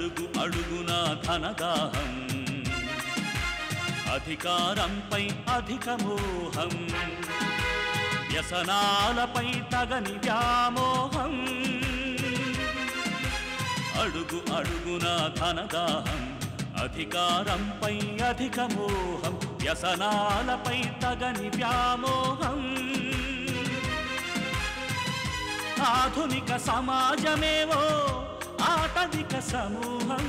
అడుగు అడుగున ధనదాహం అధికారంపై అధిక మోహం వ్యసనాలపై తగని వ్యామోహం అడుగు అడుగున ధనదాహం అధికారంపై అధిక మోహం వ్యసనాలపై తగని వ్యామోహం ఆధునిక సమాజమేవో ఆటవిక సమూహం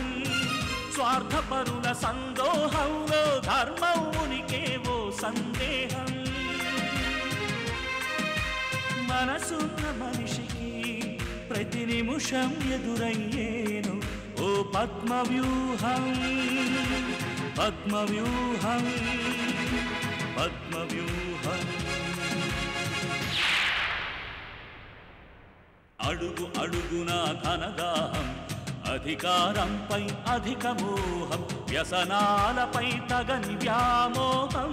స్వార్థపరుల సందోహంలో ధర్మం ఉనికేవో సందేహం మనసున్న మనిషికి ప్రతి నిమిషం ఎదురయ్యేను ఓ పద్మవ్యూహం పద్మవ్యూహం పద్మవ్యూహం అడుగు అడుగున ధనదాహం అధికారంపై అధిక మోహం వ్యసనాలపై తగని వ్యామోహం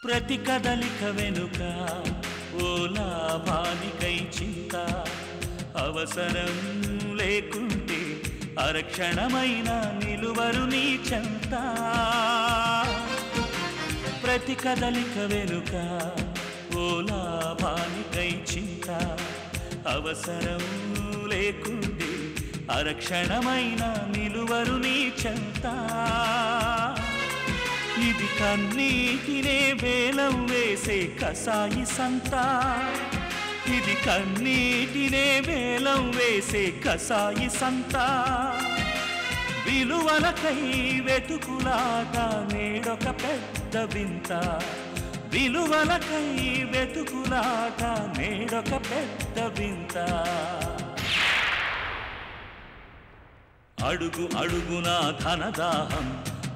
ప్రతి కదలిక వెనుక ఓ లాభానికై చింత అవసరం లేకుంటే అరక్షణమైన నిలువరు నీ చెంత ప్రతి కదలిక వెనుక ఓ లాభానికై చింత అవసరం లేకుంటే అరక్షణమైన నిలువరు నీ చెంత ఇది కన్నీటినే వేలం వేసే కసాయి సంత ఇది కన్నీటినే వేలం వేసే కసాయి సంత విలువలకై వెతుకులాట నేడొక పెద్ద వింత విలువలకై వెతుకులాట నేడొక పెద్ద వింత అడుగు అడుగున ధనదాహం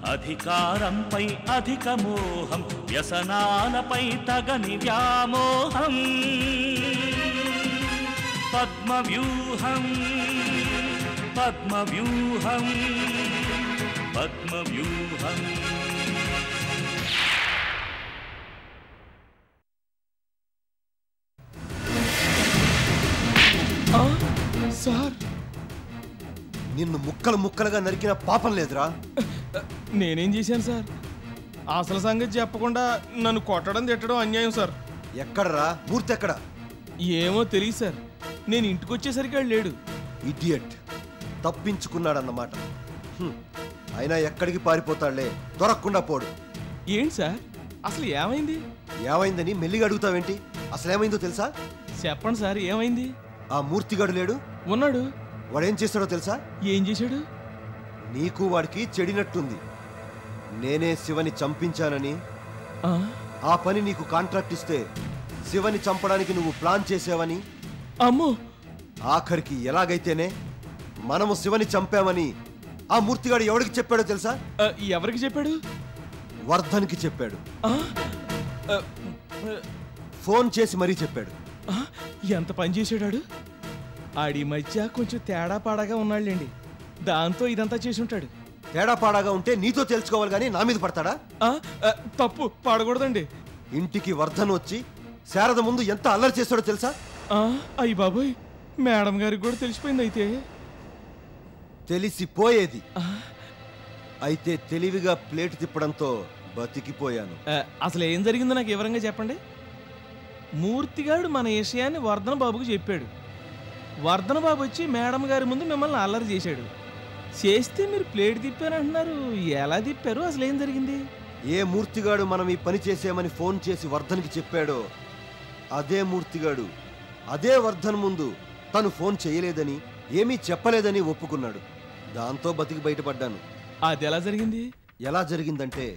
అధికారంపై అధిక మోహం వ్యసనాలపై తగని వ్యామోహం పద్మవ్యూహం పద్మవ్యూహం పద్మవ్యూహం సార్ నిన్ను ముక్కలు ముక్కలుగా నరికిన పాపం లేదురా నేనేం చేశాను సార్ అసలు సంగతి చెప్పకుండా నన్ను కొట్టడం తిట్టడం అన్యాయం సార్ ఎక్కడరా మూర్తి ఎక్కడ ఏమో తెలియదు సార్ నేను ఇంటికి వచ్చేసరికి వాడు లేడు ఇడియట్ తప్పించుకున్నాడన్నమాట అయినా ఎక్కడికి పారిపోతాడులే దొరకకుండా పోడు ఏంటి సార్ అసలు ఏమైంది ఏమైందని మెల్లిగా అడుగుతావేంటి అసలు ఏమైందో తెలుసా చెప్పండి సార్ ఏమైంది ఆ మూర్తిగాడు లేడు ఉన్నాడు వాడేం చేస్తాడో తెలుసా ఏం చేశాడు నీకు వాడికి చెడినట్టుంది నేనే శివని చంపించానని ఆ పని నీకు కాంట్రాక్ట్ ఇస్తే శివని చంపడానికి నువ్వు ప్లాన్ చేసావని అమ్మో ఆఖరికి ఎలాగైతేనే మనము శివని చంపామని ఆ మూర్తిగాడు ఎవరికి చెప్పాడో తెలుసా ఎవరికి చెప్పాడు వర్ధన్కి చెప్పాడు ఫోన్ చేసి మరీ చెప్పాడు ఎంత పని చేశాడు ఆడి మధ్య కొంచెం తేడా పాడాగా ఉన్నాళ్ళండి దాంతో ఇదంతా చేసి ఉంటాడు తేడా పాడాగా ఉంటే నీతో తెలుసుకోవాలి కానీ నా మీద పడతాడా తప్పు పాడకూడదండి ఇంటికి వర్ధన్ వచ్చి శారద ముందు ఎంత అల్లరి చేస్తాడో తెలుసా అయ్యి బాబోయ్ మేడం గారికి కూడా తెలిసిపోయింది అయితే తెలిసిపోయేది అయితే తెలివిగా ప్లేట్ తిప్పడంతో బతికిపోయాను అసలు ఏం జరిగిందో నాకు వివరంగా చెప్పండి మూర్తిగాడు మన విషయాన్ని వర్ధన్ బాబుకు చెప్పాడు వర్ధన్ బాబు వచ్చి మేడం గారి ముందు మిమ్మల్ని అల్లరి చేశాడు చేస్తే మీరు ప్లేట్ తిప్పారంటున్నారు ఎలా తిప్పారు అసలు ఏం జరిగింది ఏ మూర్తిగాడు మనం ఈ పని చేసామని ఫోన్ చేసి వర్ధన్కి చెప్పాడో అదే మూర్తిగాడు అదే వర్ధన్ ముందు తను ఫోన్ చేయలేదని ఏమీ చెప్పలేదని ఒప్పుకున్నాడు దాంతో బతికి బయటపడ్డాను అది ఎలా జరిగింది ఎలా జరిగిందంటే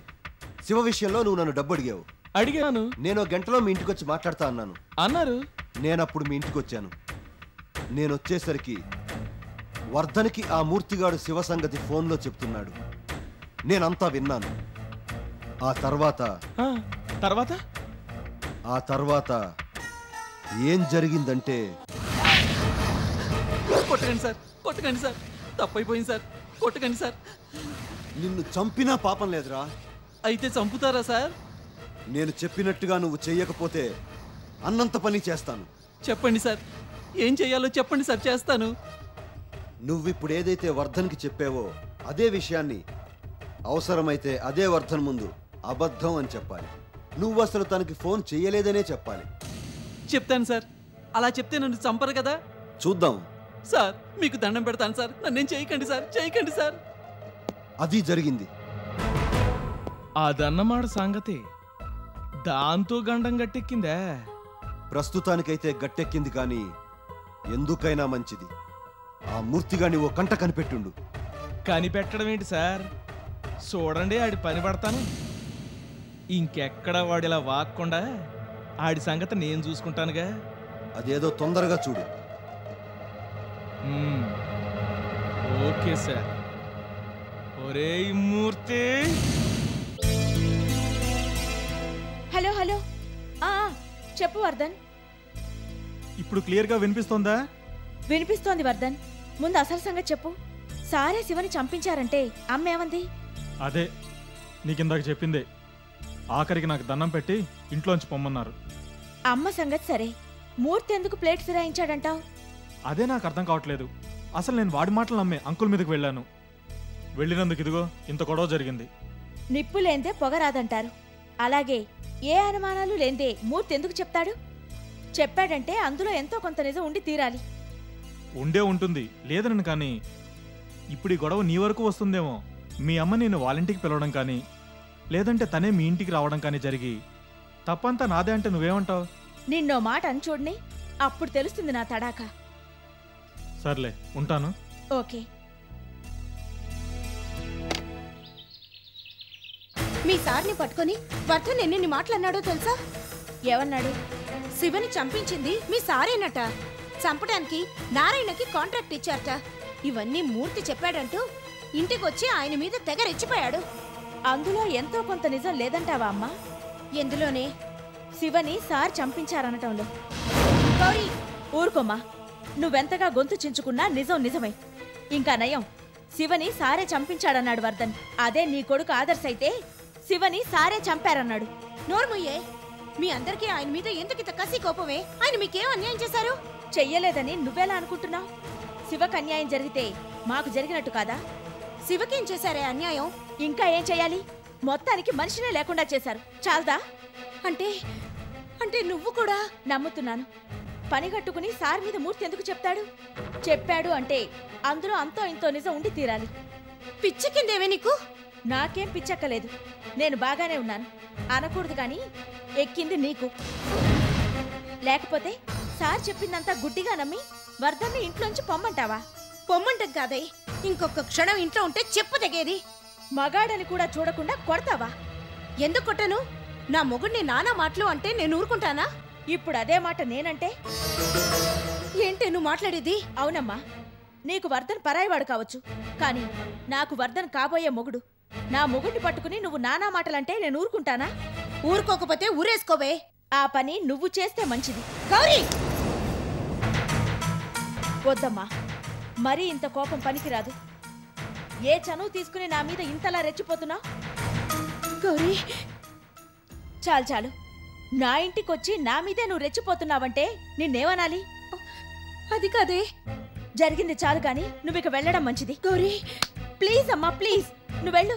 శివ విషయంలో నువ్వు నన్ను డబ్బు అడిగావు. అడిగాను. నేను గంటలో మీ ఇంటికి వచ్చి మాట్లాడతా అన్నాను. అన్నారు. నేనప్పుడు మీ ఇంటికి వచ్చాను. నేను వచ్చేసరికి వర్ధన్కి ఆ మూర్తిగాడు శివ సంగతి ఫోన్లో చెప్తున్నాడు. నేనంతా విన్నాను. ఆ తర్వాత ఏం జరిగిందంటే, కొట్టకండి సార్, కొట్టకండి సార్, తప్పైపోయింది సార్, కొట్టకండి సార్. నిన్ను చంపినా పాపం లేదురా. అయితే చంపుతారా సార్? నేను చెప్పినట్టుగా నువ్వు చెయ్యకపోతే అన్నంత పని చేస్తాను. చెప్పండి సార్, ఏం చెయ్యాలో చెప్పండి సార్, చేస్తాను. నువ్విప్పుడు ఏదైతే వర్ధన్కి చెప్పావో అదే విషయాన్ని అవసరమైతే అదే వర్ధన్ ముందు అబద్ధం అని చెప్పాలి. నువ్వు అసలు తనకి ఫోన్ చెయ్యలేదనే చెప్పాలి. చెప్తాను సార్. అలా చెప్తే నన్ను చంపరు కదా? చూద్దాం. సార్ మీకు దండం పెడతాను సార్, నన్నేం చేయకండి సార్, చేయకండి సార్. అది జరిగింది. అదన్నమాట సంగతి. దాంతో గండం గట్టెక్కిందా? ప్రస్తుతానికైతే గట్టెక్కింది, కానీ ఎందుకైనా మంచిది ఆ మూర్తిగాని ఓ కంట కనిపెట్టుండు. కనిపెట్టడం ఏంటి సార్? చూడండి, ఆడి పని పడతాను. ఇంకెక్కడ వాడిలా వాక్కుండా ఆడి సంగతి నేను చూసుకుంటానుగా. అదేదో తొందరగా చూడు. Okay sir. ఒరే మూర్తి. Hello hello. చెప్పు వర్ధన్. ఇప్పుడు క్లియర్గా వినిపిస్తోందా? వినిపిస్తోంది వర్ధన్. ముందు అసలు సంగతి చెప్పు. సారే శివని చంపించారంటే అమ్మేమంది? అదే నీకిందాక చెప్పిందే. ఆఖరికి నాకు దండం పెట్టి ఇంట్లోంచి పొమ్మన్నారు. అమ్మ సంగతి సరే, మూర్తి ఎందుకు ప్లేట్ ఫిరాయించాడంటావు? అదే నాకు అర్థం కావట్లేదు. అసలు నేను వాడి మాటలు నమ్మే అంకుల్ మీదకి వెళ్ళాను. వెళ్ళినందుకు ఇదిగో ఇంత గొడవ జరిగింది. నిప్పు లేందే పొగ రాదంటారు. అలాగే ఏ అనుమానాలు లేందే మూర్తి ఎందుకు చెప్తాడు? చెప్పాడంటే అందులో ఎంతో కొంత నిజం ఉండి తీరాలి. ఉండే ఉంటుంది, లేదనను. కానీ ఇప్పుడు ఈ గొడవ నీ వరకు వస్తుందేమో. మీ అమ్మ నేను వాళ్ళింటికి పిలవడం కానీ, లేదంటే తనే మీ ఇంటికి రావడం కానీ జరిగి తప్పంతా నాదే అంటే నువ్వేమంటావు? నిన్నో మాట అని చూడని, అప్పుడు తెలుస్తుంది నా తడాకా. సర్లే, ఉంటాను. ఓకే. మీ సార్ని పట్టుకొని వర్ధన్ ఎన్ని మాటలన్నాడో తెలుసా? ఏమన్నాడు? శివని చంపించింది మీ సారేనట. చంపడానికి నారాయణకి కాంట్రాక్ట్ ఇచ్చారట. ఇవన్నీ మూర్తి చెప్పాడంటూ ఇంటికొచ్చి ఆయన మీద తెగ రెచ్చిపోయాడు. అందులో ఎంతో కొంత నిజం లేదంటావా అమ్మా? ఎందులోనే? శివని సార్ చంపించారనటంలో. గౌరీ, ఊరుకోమ్మా. నువ్వెంతగా గొంతు చించుకున్నా నిజం నిజమే. ఇంకా నయం, శివని సారే చంపించాడన్నాడు వర్ధన్. అదే నీ కొడుకు ఆదర్శ్ అయితే శివని సారే చంపారన్నాడు. నోర్ముయ్యే. మీ అందరికీ ఆయన మీద ఎందుకింత కసి కోపమే? ఆయన మీకేం అన్యాయం చేశారు? చెయ్యలేదని నువ్వెలా అనుకుంటున్నావు? శివకు అన్యాయం జరిగితే మాకు జరిగినట్టు కాదా? శివకేం చేశారే అన్యాయం? ఇంకా ఏం చెయ్యాలి? మొత్తానికి మనిషినే లేకుండా చేశారు. చాలదా? అంటే అంటే నువ్వు కూడా? నమ్ముతున్నాను. పని కట్టుకుని సార్ మీద మూర్తి ఎందుకు చెప్తాడు? చెప్పాడు అంటే అందులో అంతో ఇంతో నిజం ఉండి తీరాలి. పిచ్చెక్కిందేవే నీకు? నాకేం పిచ్చెక్కలేదు. నేను బాగానే ఉన్నాను. అనకూడదు కానీ ఎక్కింది నీకు. లేకపోతే సార్ చెప్పిందంతా గుడ్డిగా నమ్మి వర్ధన్ని ఇంట్లోంచి పొమ్మంటావా? పొమ్మంటది కాదే, ఇంకొక క్షణం ఇంట్లో ఉంటే చెప్పు తెగేది. మగాడని కూడా చూడకుండా కొడతావా? ఎందుకు కొట్టను? నా మొగుడిని నానా మాటలు అంటే నేను ఊరుకుంటానా? ఇప్పుడు అదే మాట నేనంటే? ఏంటి నువ్వు మాట్లాడేది? అవునమ్మా, నీకు వర్ధన్ పరాయివాడు కావచ్చు, కానీ నాకు వర్ధన్ కాబోయే మొగుడు. నా మొగుడిని పట్టుకుని నువ్వు నానా మాటలంటే నేను ఊరుకుంటానా? ఊరుకోకపోతే ఊరేసుకోవే. ఆ పని నువ్వు చేస్తే మంచిది. గౌరీ, వద్దమ్మా, మరీ ఇంత కోపం పనికిరాదు. ఏ చనువు తీసుకుని నా మీద ఇంతలా రెచ్చిపోతున్నావు? గౌరీ, చాలు చాలు. నా ఇంటికొచ్చి నా మీదే నువ్వు రెచ్చిపోతున్నావంటే నిన్నేమనాలి? అది కాదే. జరిగింది చాలు కానీ నువ్వు ఇక వెళ్ళడం మంచిది. గౌరీ ప్లీజ్ అమ్మా, ప్లీజ్ నువ్వు వెళ్ళు.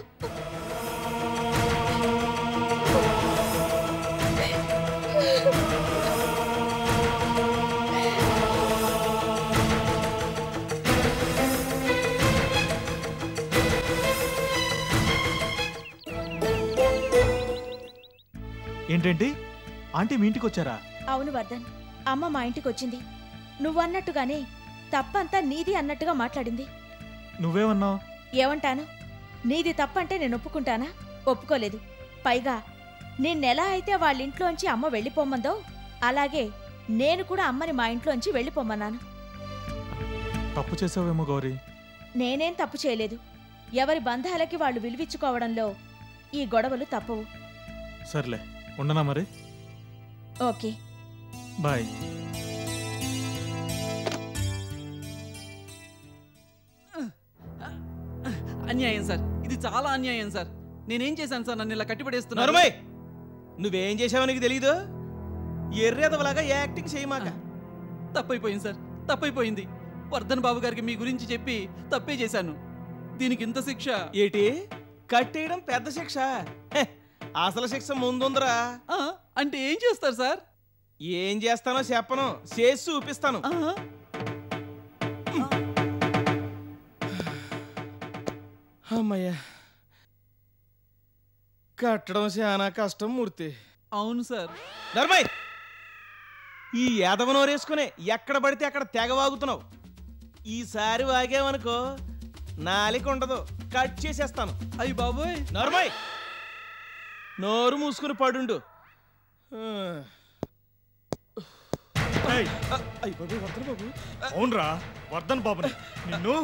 ఏంటేంటి ఆంటీ మీ ఇంటికి వచ్చారా? అవును వర్ధన్, అమ్మ మా ఇంటికి వచ్చింది. నువ్వన్నట్టుగానే తప్పంతా నీది అన్నట్టుగా మాట్లాడింది. నువ్వేమన్నావు? ఏమంటాను? నీది తప్పంటే నేను ఒప్పుకుంటానా? ఒప్పుకోలేదు. పైగా నిన్నెలా అయితే వాళ్ళింట్లోంచి అమ్మ వెళ్ళిపోమ్మందో అలాగే నేను కూడా అమ్మని మా ఇంట్లోంచి వెళ్ళిపోమన్నాను. తప్పు చేసావేమో గౌరీ. నేనేం తప్పు చేయలేదు. ఎవరి బంధాలకి వాళ్ళు విలువిచ్చుకోవడంలో ఈ గొడవలు తప్పవు. సర్లే, ఉండనా మరి? Okay, bye. అన్యాయం సార్, ఇది చాలా అన్యాయం సార్. నేనేం చేశాను సార్? నన్ను ఇలా కట్టిపడేస్తున్నారు. నరుమై, నువ్వేం చేసావో నీకు తెలీదు. ఎర్రేదవలాగా యాక్టింగ్ చేయమాక. తప్పైపోయింది సార్, తప్పైపోయింది. వర్ధన్ బాబు గారికి మీ గురించి చెప్పి తప్పే చేశాను. దీనికి ఇంత శిక్ష ఏటి? కట్టేయడం పెద్ద శిక్ష. హె, అసలు శిక్ష ముందుందరా. అంటే ఏం చేస్తారు సార్? ఏం చేస్తానో చెప్పను, చేసి చూపిస్తాను. అమ్మయ్యా, కట్టడం చాలా కష్టం మూర్తి. అవును సార్. ధర్మయ్య, ఈ యాదవనోరేసుకునే ఎక్కడ పడితే అక్కడ తెగ వాగుతున్నావు. ఈసారి వాగేవనుకో నాలిక ఉండదు, కట్ చేసేస్తాను. అయ్యి బాబోయ్. నర్మయ్, నోరు మూసుకుని పడుండు. అవునరా, వర్ధన్ బాబుని. నిన్ను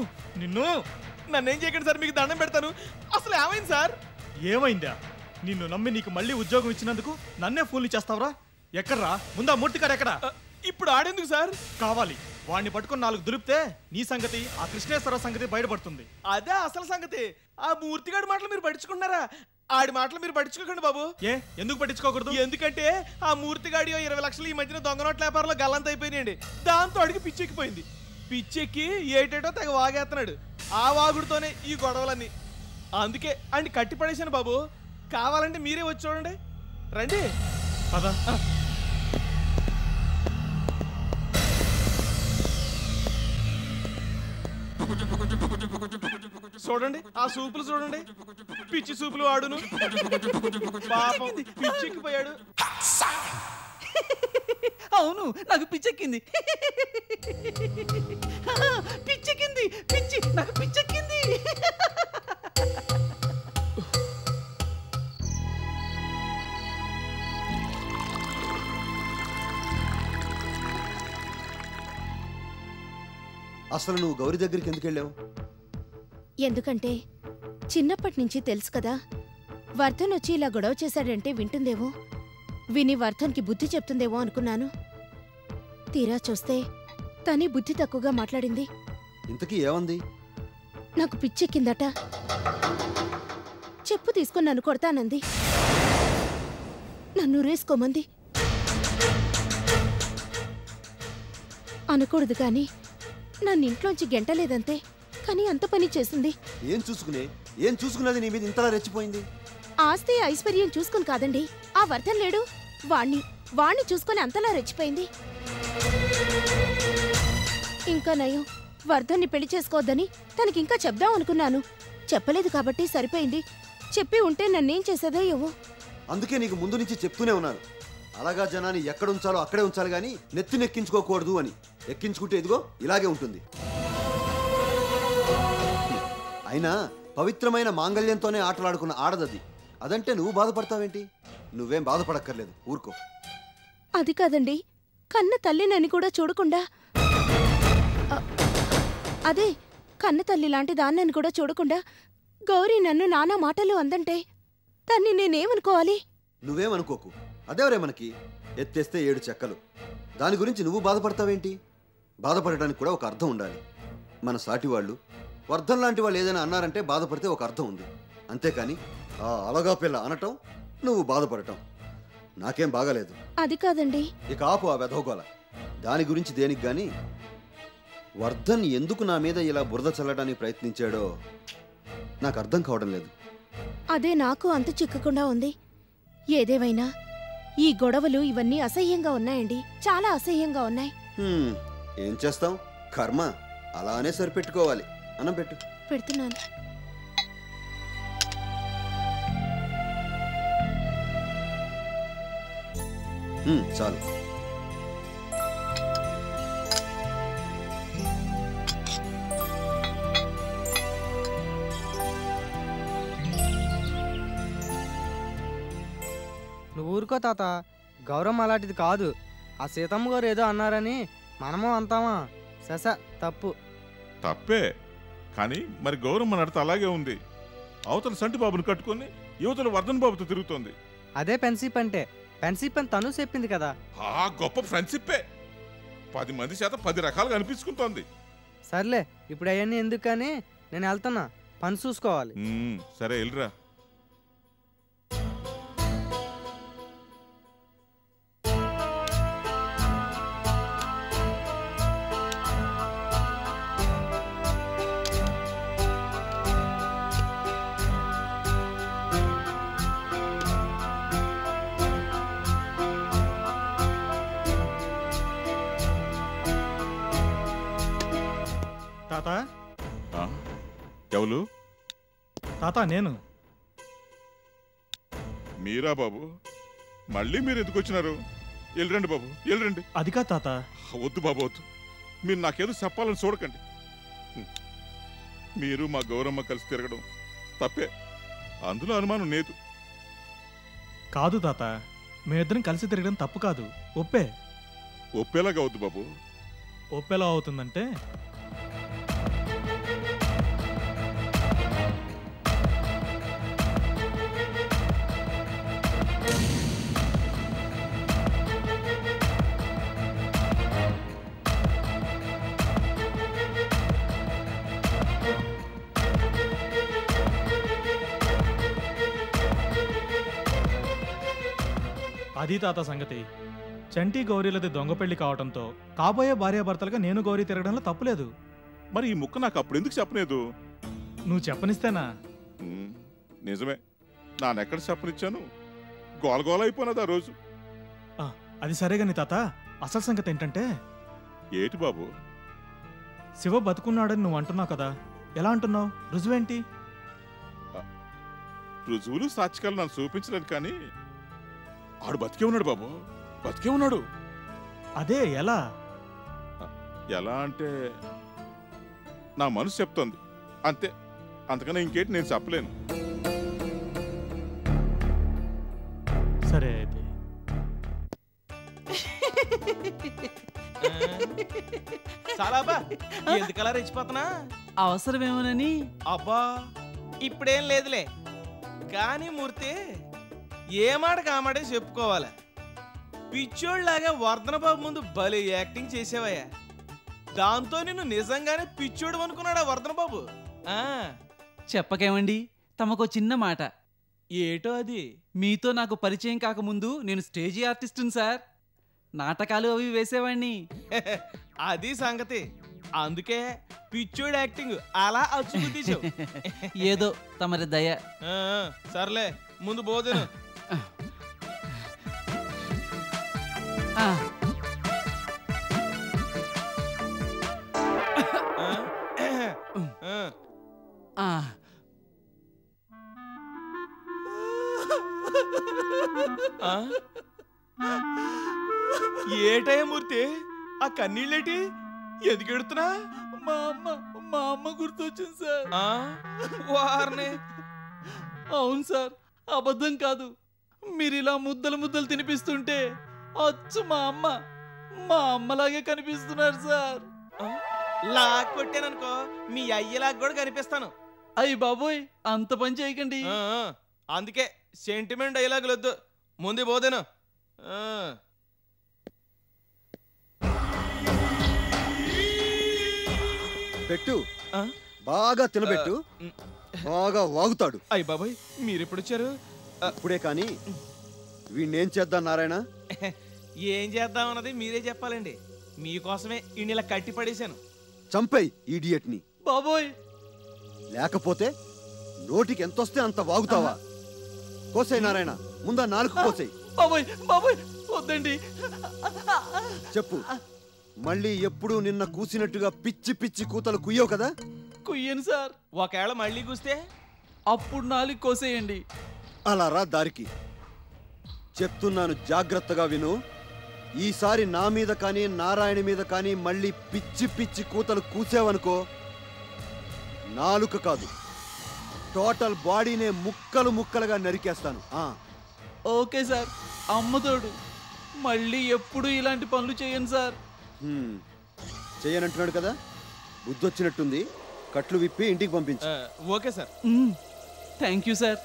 నిన్ను నన్నేం చేయకండి సార్, మీకు దండం పెడతాను. అసలు ఏమైంది సార్? ఏమైందా? నిన్ను నమ్మి నీకు మళ్ళీ ఉద్యోగం ఇచ్చినందుకు నన్నే ఫోన్లు చేస్తావురా? ఎక్కడ్రా? ముందా మూర్తిగారు ఎక్కడా? ఇప్పుడు ఆడేందుకు సార్? కావాలి, వాడిని పట్టుకుని 4 దులిపితే నీ సంగతి, ఆ కృష్ణేశ్వర సంగతి బయటపడుతుంది. అదే అసలు సంగతి. ఆ మూర్తిగాడి మాటలు మీరు పట్టించుకుంటున్నారా? ఆడి మాటలు మీరు పట్టించుకోకండి బాబు. ఏ, ఎందుకు పట్టించుకోకూడదు? ఎందుకంటే ఆ మూర్తిగాడి 20 లక్షలు ఈ మధ్యన దొంగ నోట్ల వ్యాపారంలో గల్లంత అయిపోయినాయండి. దాంతో అడిగి పిచ్చెక్కిపోయింది. పిచ్చెక్కి ఏటేటో తెగ వాగేస్తున్నాడు. ఆ వాగుడుతోనే ఈ గొడవలన్నీ. అందుకే అన్ని కట్టి పడేశాను బాబు. కావాలంటే మీరే వచ్చి చూడండి. రండి. పద. చూడండి, ఆ సూపులు చూడండి. పిచ్చి సూపులు ఆడును. పాపం పిచ్చెక్కిపోయాడు. అవును, నాకు పిచ్చెక్కింది. పిచ్చెక్కింది, పిచ్చి, నాకు పిచ్చెక్కింది. అసలు నువ్వు గౌరీ దగ్గరికి ఎందుకు వెళ్ళావు? ఎందుకంటే చిన్నప్పటి నుంచి తెలుసు కదా, వర్ధన్ వచ్చి ఇలా గొడవ చేశాడంటే వింటుందేమో, విని వర్ధన్కి బుద్ధి చెప్తుందేమో అనుకున్నాను. తీరా చూస్తే తనే బుద్ధి తక్కువగా మాట్లాడింది. ఇంతకీ ఏమంది? నాకు పిచ్చెక్కిందట. చెప్పు తీసుకుని నన్ను కొడతానంది. నన్ను రేసుకోమంది. అనకూడదు కానీ నన్నింట్లోంచి గెంటలేదంతే, కానీ అంత పని చేసింది. ఏం చూసుకున్నది నీ మీద ఇంతలా రెచ్చిపోయింది? ఆస్తి ఐశ్వర్యం చూసుకుని కాదండి, ఆ వర్ధన్ లేడు, వాణ్ణి చూసుకుని అంతలా రెచ్చిపోయింది. ఇంకా నయం, వర్ధన్ని పెళ్లి చేసుకోవద్దని తనకింకా చెప్దాం అనుకున్నాను. చెప్పలేదు కాబట్టి సరిపోయింది. చెప్పి ఉంటే నన్నేం చేసేదో ఏవో. అందుకే నీకు ముందు నుంచి చెప్తూనే ఉన్నాను, అలాగా జనాన్ని ఎక్కడ ఉంచాలో అక్కడే ఉంచాలి గాని నెత్తినెక్కించుకోకూడదు అని. ఎక్కించుకుంటే ఇదిగో ఇలాగే ఉంటుంది. అయినా పవిత్రమైన మాంగళ్యంతోనే ఆటలాడుకున్న ఆడదది. అదంటే నువ్వు బాధపడతావేంటి? నువ్వేం బాధపడక్కర్లేదు, ఊరుకో. అది కాదండి, కన్న తల్లినని కూడా చూడకుండా, అదే కన్న తల్లి లాంటి దాన్నని కూడా చూడకుండా గౌరీ నన్ను నానా మాటలు అందంటే దాన్ని నేనేమనుకోవాలి? నువ్వేమనుకోకు, అదేవరే మనకి ఎత్తేస్తే 7 చెక్కలు. దాని గురించి నువ్వు బాధపడతావేంటి? బాధపడడానికి కూడా ఒక అర్థం ఉండాలి. మన సాటి వాళ్ళు, వర్ధన్ లాంటి వాళ్ళు ఏదైనా అన్నారంటే బాధపడితే ఒక అర్థం ఉంది. అంతేకాని ఆ అలగా పిల్ల అనటం, నువ్వు బాధపడటం నాకేం బాగాలేదు. అది కాదండి. ఇక ఆపు ఆ వెధవగోల. దాని గురించి దేనికి గాని, వర్ధన్ ఎందుకు నా మీద ఇలా బురద చల్లడానికి ప్రయత్నించాడో నాకు అర్థం కావడం లేదు. అదే నాకు అంతు చిక్కకుండా ఉంది. ఏదేమైనా ఈ గొడవలు ఇవన్నీ అసహ్యంగా ఉన్నాయండి, చాలా అసహ్యంగా ఉన్నాయి. ఏం చేస్తాం, కర్మ. అలానే సరిపెట్టుకోవాలి. అన్నం పెట్టు. పెడుతున్నాను. చాలు. ఊరుకో తాత, గౌరవం అలాంటిది కాదు. ఆ సీతమ్మ గారు ఏదో అన్నారని మనము అంటామా? సస తప్పు. తప్పే, కానీ మరి గౌరమ్మ నడత అలాగే ఉంది. అవతల సంటి బాబుని కట్టుకొని యువతల వర్ధన్ బాబుతో తిరుగుతోంది. అదే ఫ్రెండ్షిప్ అంటే. ఫ్రెండ్షిప్ అని తను చెప్పింది కదా. ఆ గొప్ప ఫ్రెండ్షిప్పే 10 మంది చేత 10 రకాలుగా అనిపించుకుంటోంది. సర్లే, ఇప్పుడు అవన్నీ ఎందుకు కానీ నేను వెళ్తున్నా, పని చూసుకోవాలి. సరే వెళ్ళరా. తాత ఎవరు? తాత నేను. మీరా బాబు? మళ్ళీ మీరు ఎందుకు వచ్చినారు? వెళ్ళరండి బాబు, వెళ్ళరండి. అది కాదు తాత. వద్దు బాబు, వద్దు. మీరు నాకేదో చెప్పాలని చూడకండి. మీరు మా గౌరమ్మ కలిసి తిరగడం తప్పే, అందులో అనుమానం లేదు. కాదు తాత, మేమిద్దరం కలిసి తిరగడం తప్పు కాదు, ఒప్పే. ఒప్పేలాగా వద్దు బాబు. ఒప్పేలా అవుతుందంటే అది తాత సంగతి. చంటి గౌరీలది దొంగ పెళ్లి కావడంతో కాబోయే భార్యాభర్తలుగా నేను గౌరీ తిరగడంలో తప్పులేదు. మరి ఈ ముక్క నాకు అప్పుడు ఎందుకు చెప్పలేదు? నువ్వు చెప్పనిస్తేనా? నిజమే, నానెక్కడ చెప్పనిచ్చాను? గోలగోల అయిపోయినది ఆ రోజు. అది సరే గాని తాత, అసలు సంగతి ఏంటంటే. ఏటి బాబు? శివ బతుకున్నాడని నువ్వు అంటున్నావు కదా, ఎలా అంటున్నావు? రుజువేంటి? రుజువులు సాక్ష్యాలు నన్ను చూపించలేదు, కానీ ఆడు బతికే ఉన్నాడు బాబు, బతికే ఉన్నాడు. అదే ఎలా? ఎలా అంటే నా మనసు చెప్తోంది అంతే, అంతకన్నా ఇంకేంటి నేను చెప్పలేను. సరే అయితే. చాలాబా, ఎందుకలా రెచ్చిపోతున్నా? అవసరమేమోనని. అబ్బా, ఇప్పుడేం లేదులే. కానీ మూర్తి, ఏ మాట కామాడే చెప్పుకోవాలి. పిచ్చోళ్ళలాగా వర్ధన బాబు ముందు భలే యాక్టింగ్ చేసేవయ్యా. దాంతో నిన్ను నిజంగానే పిచ్చోడు అనుకున్నాడా వర్ధన బాబు? చెప్పకేమండి, తమకో చిన్న మాట. ఏటో అది? మీతో నాకు పరిచయం కాకముందు నేను స్టేజీ ఆర్టిస్టుని సార్. నాటకాలు అవి వేసేవాణ్ణి. అది సంగతి. అందుకే పిచ్చోడు యాక్టింగ్ అలా అచ్చుకు తీసావు. ఏదో తమరి దయ. సర్లే, ముందు భోజనం. ఏటయ్య మూర్తి, ఆ కన్నీళ్ళేటి? ఎందుకు ఎడుతున్నా? మా అమ్మ గుర్తొచ్చింది సార్. వారిని. అవును సార్, అబద్ధం కాదు. మీరు ఇలా ముద్దలు తినిపిస్తుంటే అచ్చు మా అమ్మలాగే కనిపిస్తున్నారు సార్. లాక్ కొట్టాననుకో, మీ అయ్యలాగా కూడా కనిపిస్తాను. అయ్యి బాబోయ్, అంత పని చేయకండి. అందుకే సెంటిమెంట్ డైలాగులు వద్దు, ముందు పోదేను. పెట్టు, బాగా తినబెట్టు, బాగా వాగుతాడు. అయ్య బాబాయ్, మీరెప్పుడు వచ్చారు? ఇప్పుడే కానీ వీణ్ణేం చేద్దాం నారాయణ? ఏం చేద్దామన్నది మీరే చెప్పాలండి. మీకోసమే ఈయన కట్టి పడేశాను. చంపేయ్ ఈడియట్ని. బాబోయ్, లేకపోతే నోటికి ఎంతొస్తే అంత వాగుతావా? కోసేయ్ నారాయణ, ముందా నాలుగు కోసేయ్. బాబోయ్ వద్దండి. చెప్పు, మళ్ళీ ఎప్పుడు నిన్న కూసినట్టుగా పిచ్చి పిచ్చి కూతలు కుయ్యవు కదా? కుయ్యను సార్. ఒకవేళ మళ్ళీ కూస్తే అప్పుడు నాలుగు కోసేయండి. అలా రా దారికి. చెప్తున్నాను, జాగ్రత్తగా విను. ఈసారి నా మీద కానీ నారాయణ మీద కానీ మళ్ళీ పిచ్చి పిచ్చి కూతలు కూసావనుకో, నాలుక కాదు, టోటల్ బాడీనే ముక్కలు ముక్కలుగా నరికేస్తాను. ఓకే సార్, అమ్మతోడు మళ్ళీ ఎప్పుడు ఇలాంటి పనులు చేయను సార్. చేయనంటున్నాడు కదా, బుద్ధి వచ్చినట్టుంది. కట్లు విప్పి ఇంటికి పంపించు. Okay sir. Thank you sir.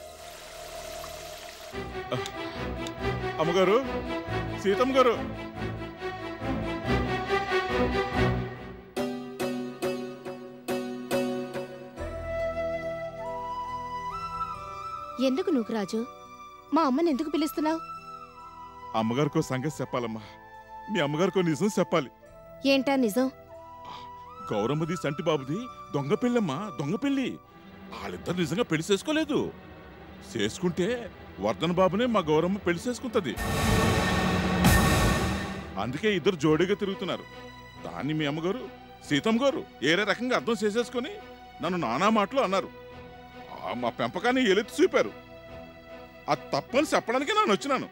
అమ్మగారు, సీతమ్మ గారు, ఎందుకు నువ్వు రాజు మా అమ్మని ఎందుకు పిలుస్తున్నావు? అమ్మగారికో సంగతి చెప్పాలమ్మా. మీ అమ్మగారికో నిజం చెప్పాలి. ఏంటా నిజం? గౌరమ్మది సంటి బాబుది దొంగ పెళ్ళమ్మా, దొంగ పెళ్ళి. వాళ్ళిద్దరు నిజంగా పెళ్లి చేసుకోలేదు. చేసుకుంటే వర్ధన్ బాబునే మా గౌరమ్మ పెళ్లి చేసుకుంటది. అందుకే ఇద్దరు జోడీగా తిరుగుతున్నారు. దాన్ని మీ అమ్మగారు సీతమ్మ గారు ఏరే రకంగా అర్థం చేసేసుకొని నన్ను నానా మాటలు అన్నారు. మా పెంపకాన్ని ఎలెత్తి చూపారు. అది తప్పని చెప్పడానికి నేను వచ్చినాను.